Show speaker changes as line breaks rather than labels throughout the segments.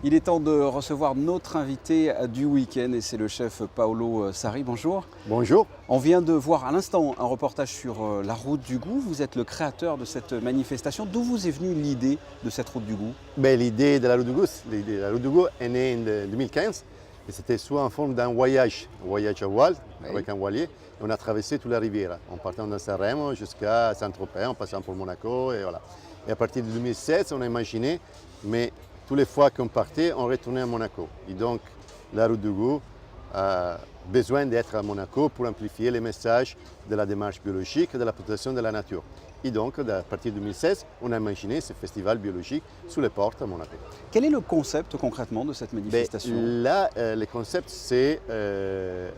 Il est temps de recevoir notre invité du week-end et c'est le chef Paolo Sarri. Bonjour.
Bonjour.
On vient de voir à l'instant un reportage sur la route du goût. Vous êtes le créateur de cette manifestation. D'où vous est venue l'idée de cette route du goût?
L'idée de la route du goût est née en 2015 et c'était soit en forme d'un voyage à voile avec un voilier. Et on a traversé toute la rivière en partant de Sanremo jusqu'à Saint-Tropez, en passant pour Monaco et voilà. Et à partir de 2016, on a imaginé, mais toutes les fois qu'on partait, on retournait à Monaco. Et donc, la route du goût a besoin d'être à Monaco pour amplifier les messages de la démarche biologique et de la protection de la nature. Et donc, à partir de 2016, on a imaginé ce festival biologique sous les portes à Monaco.
Quel est le concept concrètement de cette manifestation?
Là, le concept, c'est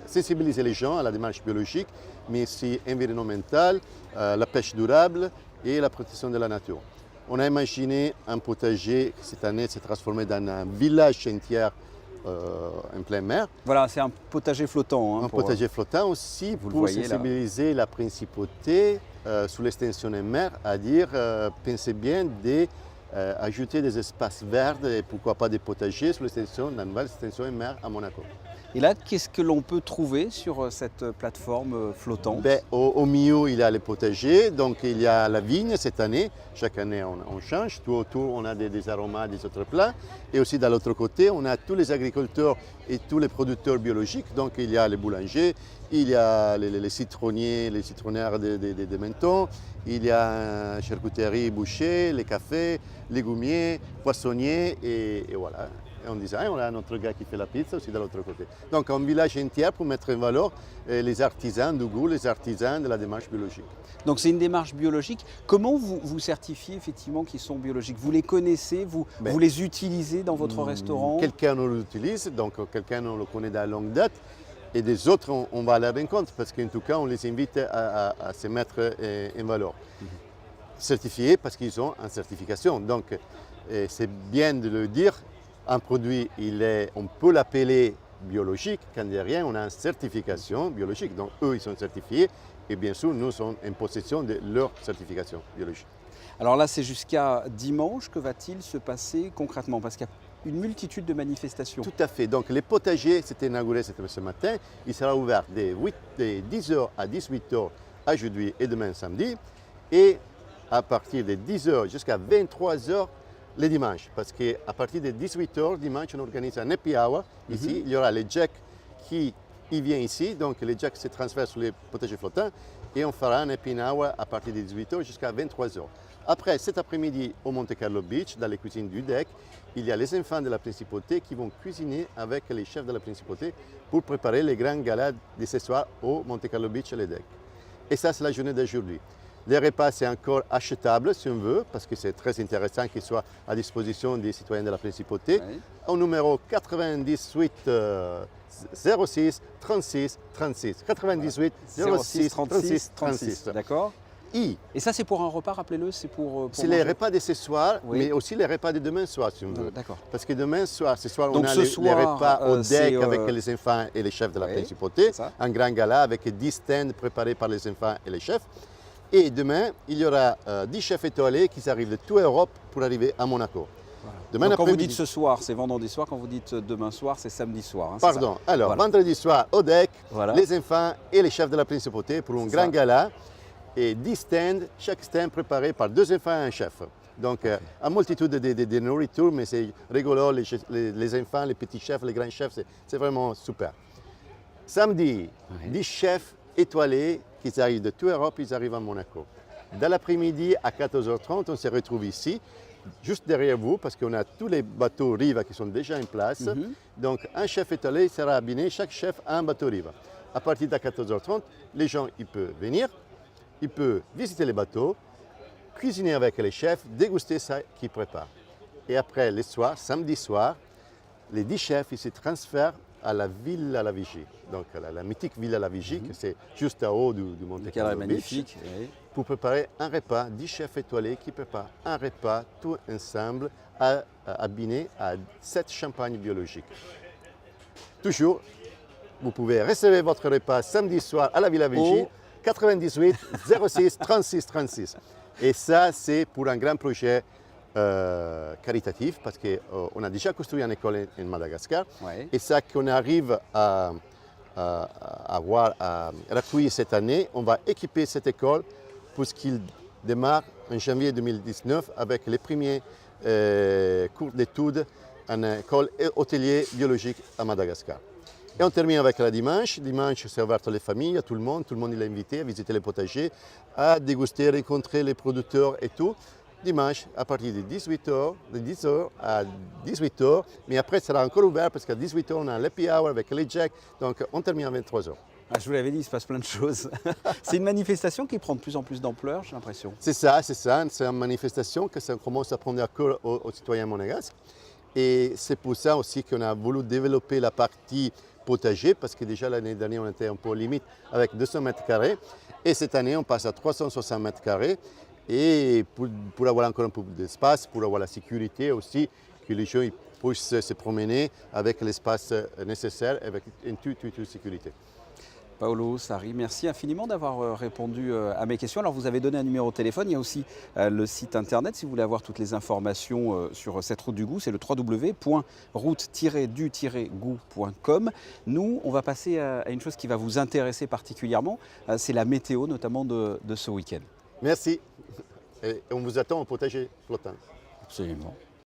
sensibiliser les gens à la démarche biologique, mais aussi environnementale, la pêche durable et la protection de la nature. On a imaginé un potager qui cette année s'est transformé dans un village entier en pleine mer.
Voilà, c'est un potager flottant.
Un potager flottant aussi pour sensibiliser la principauté sur l'extension en mer, à dire pensez bien d'ajouter des espaces verts et pourquoi pas des potagers sur la nouvelle extension en mer à Monaco.
Et là, qu'est-ce que l'on peut trouver sur cette plateforme flottante?
Au milieu, il y a les potagers, donc il y a la vigne cette année. Chaque année, on change. Tout autour, on a des aromates, des autres plats. Et aussi, de l'autre côté, on a tous les agriculteurs et tous les producteurs biologiques. Donc, il y a les boulangers, il y a les citronniers, les citronnières de Menton, il y a charcuterie, boucher, les cafés, légumiers, poissonniers, et voilà. Et on design, on a notre gars qui fait la pizza aussi de l'autre côté. Donc un village entier pour mettre en valeur les artisans du goût, les artisans de la démarche biologique.
Donc c'est une démarche biologique. Comment vous certifiez effectivement qu'ils sont biologiques? Vous les connaissez, vous les utilisez dans votre restaurant?
Quelqu'un nous l'utilise, donc quelqu'un nous le connaît de longue date. Et des autres, on va à la rencontre parce qu'en tout cas, on les invite à se mettre en valeur. Certifiés parce qu'ils ont une certification. Donc c'est bien de le dire. Un produit, on peut l'appeler biologique quand derrière on a une certification biologique. Donc eux, ils sont certifiés et bien sûr, nous sommes en possession de leur certification biologique.
Alors là, c'est jusqu'à dimanche. Que va-t-il se passer concrètement? Parce qu'il y a une multitude de manifestations.
Tout à fait. Donc les potagers, c'était inauguré ce matin. Il sera ouvert de 10h à 18h aujourd'hui et demain samedi. Et à partir de 10h jusqu'à 23h les dimanches, parce qu'à partir de 18h, dimanche, on organise un happy hour. Ici, il y aura les jacks qui viennent ici, donc les jacks se transfèrent sur les potagers flottants et on fera un happy hour à partir de 18h jusqu'à 23h. Après, cet après-midi, au Monte Carlo Beach, dans les cuisines du deck, il y a les enfants de la principauté qui vont cuisiner avec les chefs de la principauté pour préparer les grands galas de ce soir au Monte Carlo Beach et les decks. Et ça, c'est la journée d'aujourd'hui. Les repas, c'est encore achetable si on veut, parce que c'est très intéressant qu'ils soient à disposition des citoyens de la principauté. Oui. Au numéro 98 06 36 36. 98 06 36 36.
D'accord. Et ça, c'est pour un repas, rappelez-le, c'est pour
les repas de ce soir, mais aussi les repas de demain soir, si on veut.
D'accord.
Parce que demain soir, on a les repas au deck avec les enfants et les chefs de la principauté. Un grand gala avec 10 stands préparés par les enfants et les chefs. Et demain, il y aura 10 chefs étoilés qui arrivent de toute l'Europe pour arriver à Monaco.
Voilà. Demain, donc, quand vous dites ce soir, c'est vendredi soir. Quand vous dites demain soir, c'est samedi soir. Hein,
pardon. Alors, voilà. Vendredi soir, au deck, les enfants et les chefs de la principauté pour un grand gala. Et 10 stands, chaque stand préparé par 2 enfants et un chef. Donc, une multitude de nourriture, mais c'est rigolo. Les enfants, les petits chefs, les grands chefs, c'est vraiment super. Samedi, 10 chefs étoilés qui arrivent de toute l'Europe, ils arrivent à Monaco. Dans l'après-midi, à 14h30, on se retrouve ici, juste derrière vous, parce qu'on a tous les bateaux Riva qui sont déjà en place. Donc, un chef étoilé sera habillé, chaque chef a un bateau Riva. À partir de 14h30, les gens ils peuvent venir, ils peuvent visiter les bateaux, cuisiner avec les chefs, déguster ça qu'ils préparent. Et après, le soir, samedi soir, les 10 chefs ils se transfèrent à la ville à la Vigie, donc la mythique ville à la Vigie, c'est juste en haut du Monte Carlo
magnifique,
pour préparer un repas, 10 chefs étoilés qui préparent un repas tout ensemble, abîmé à 7 champagnes biologiques. Toujours, vous pouvez recevoir votre repas samedi soir à la Villa Vigie, 98 06 36 36. Et ça, c'est pour un grand projet caritatif parce qu'on a déjà construit une école en Madagascar.
Ouais.
Et ça qu'on arrive à recueillir cette année, on va équiper cette école pour qu'il démarre en janvier 2019 avec les premiers cours d'études en école hôtelier biologique à Madagascar. Et on termine avec la dimanche. Dimanche, c'est ouvert à les familles, à tout le monde. Tout le monde est invité à visiter les potagers, à déguster, rencontrer les producteurs et tout. Dimanche, à partir de 18h, de 10h à 18h. Mais après, ça sera encore ouvert parce qu'à 18h, on a l'happy hour avec les jacks. Donc, on termine à 23h.
Ah, je vous l'avais dit, il se passe plein de choses. C'est une manifestation qui prend de plus en plus d'ampleur, j'ai l'impression.
C'est ça. C'est une manifestation que ça commence à prendre à cœur aux citoyens monégasques. Et c'est pour ça aussi qu'on a voulu développer la partie potager, parce que déjà l'année dernière, on était un peu limite avec 200 mètres carrés. Et cette année, on passe à 360 mètres carrés. Et pour avoir encore un peu d'espace, pour avoir la sécurité aussi, que les gens puissent se promener avec l'espace nécessaire, avec une toute sécurité.
Paolo Sarri, merci infiniment d'avoir répondu à mes questions. Alors vous avez donné un numéro de téléphone, il y a aussi le site internet si vous voulez avoir toutes les informations sur cette route du goût, c'est le www.route-du-goût.com. Nous, on va passer à une chose qui va vous intéresser particulièrement, c'est la météo notamment de ce week-end.
Merci. Et on vous attend au potager flottant.
Absolument.